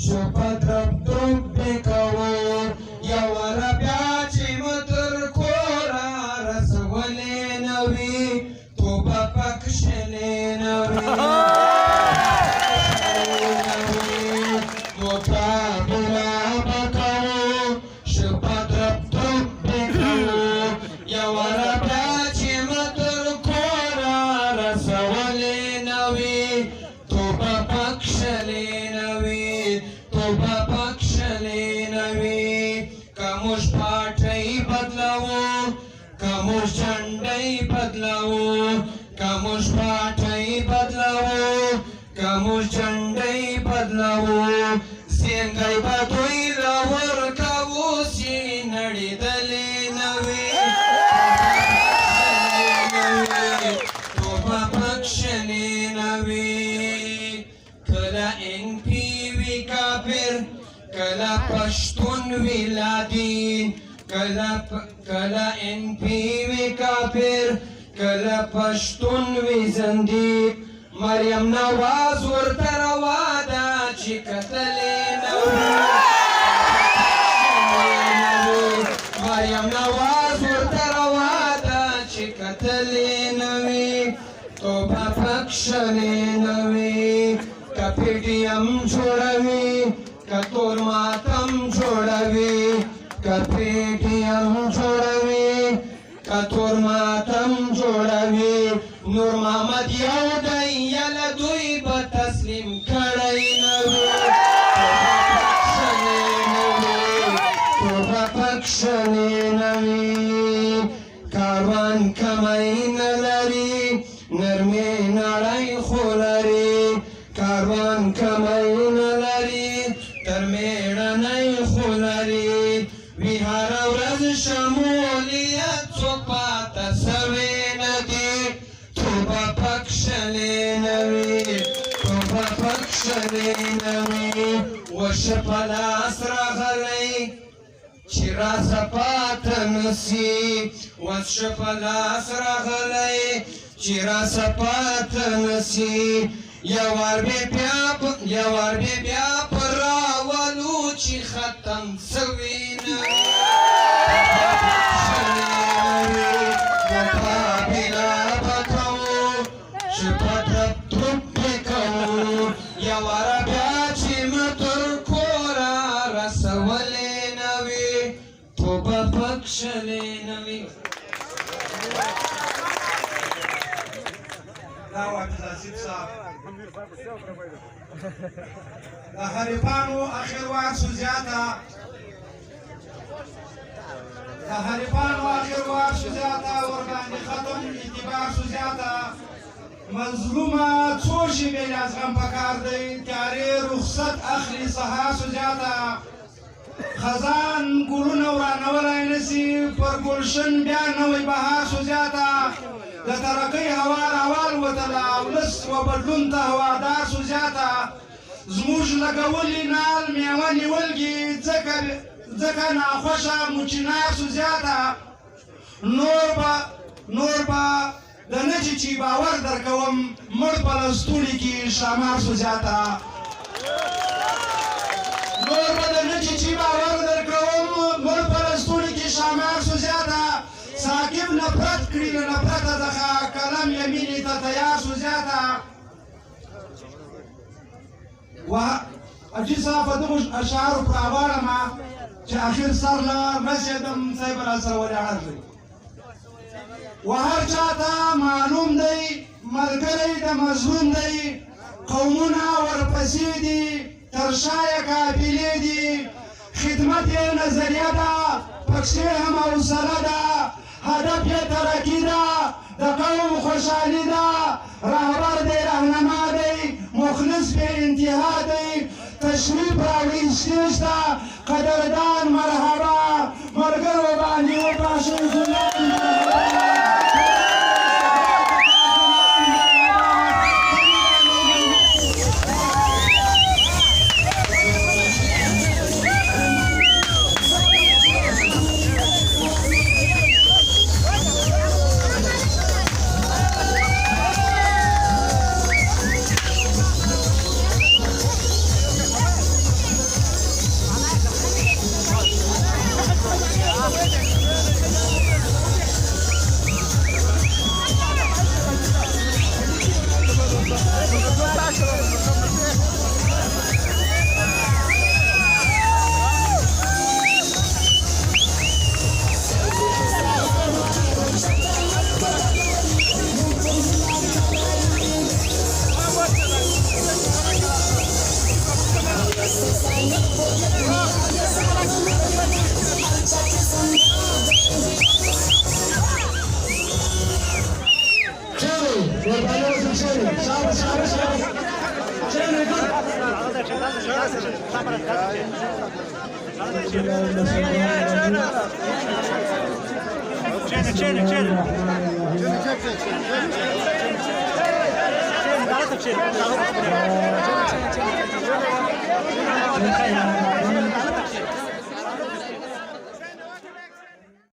شپدرب بکو یور بیا چې متر کورا رسولې نوي توبه پکښلې نوي نو تابونه بکو شپدرب بکو یور بیا چې متر کورا رسولې نوي توبه پکښلې نوي توبه پکښلې نوي کموش پاټۍ بدلو کموش جنډۍ بدلو کموش پاټۍ بدلو کموش جنډۍ بدلو زینګۍ به دوی له ورکوو سي نړېدلې نوي توبه پکښلې نوي کله ان پی وي کافر کله پښتون وي لادین کله ان پی وي کافر کله پښتون وي زندیق مریم نواز ورته روا ده چې کتلې نوي مریم نواز ورته روا ده چې کتلې نوي توبه پکښلې نوي که پی ټي ایم جوړوي که تور ماتم جوړوي که پی ټي ایم جوړوي که تور ماتم جوړوي نور محمد یو دی یله دوی به تسلیم کړی نوي توبه پکښلې نوي کاروان کمی نه لري نرمې نړۍ خو لري کاروان کمی نه لري تر مېړنۍ خو لري وي هره ورځ شمولیت څوک پاته سوی نه دي توبه پکښلې نوي توبه پکښلې نوي وشه په لاس راغلی چې راسه پاته نسي وشه په لاس راغلی چې راسه پاته نسي یوار بې بیا پر راولو چې ختم سوي نوي مقابله به کوو شپدرب به کوو یوار بیا چې متر کوره رسولې نوي توبه پکښلې نوي دا و عبدالعزیز صاحب د حریفانو اخر وار سو زیاته د حریفانو اخر وار سو زیاته ورباندې ختم اعتبار سو زیاته مظلومه څو شېبې لازغم پکار دی تیارې رخصت اخلي سهار سو زیاته خزان ګلونه ورانولی نسي پر ګلشن بیا نوی بهار سو زیاته د ترقۍ هوا راوال وتله ولس و بدلون ته هوادار سو زیاته زموږ لګولي نال میوه نیولګي ځکه ناخوښه موچینار سو زیاته نور به د نجي چې باور درکوم مړ په لستوڼي کې شامار سو زیاته نور به د نجي چې باور درکوم مړ په لستوڼي کې شامار سو زیاته ساکب نفرت کړي له نفرته څخه کلم یمینې ته تیار سو زیاته حاجي صاحب په دغو اشعارو پر راواړمه چې اخر سر له رسېدم صاحب راسره ولاړ دی و هر چاته معلوم دی ملګری د مظلوم دی قومونه ورپسې دي تر شا یې قافلې دي خدمت یې نظریه ده پکښې هم حوصله ده هدف یې ترقي ده د قوم خوشحالي ده رهبر دی رهنما دی مخلص بې انتها دی تشریف راوړي سټیج ته قدردان مرحبا ملګرو باندې وپاشئ Thank you.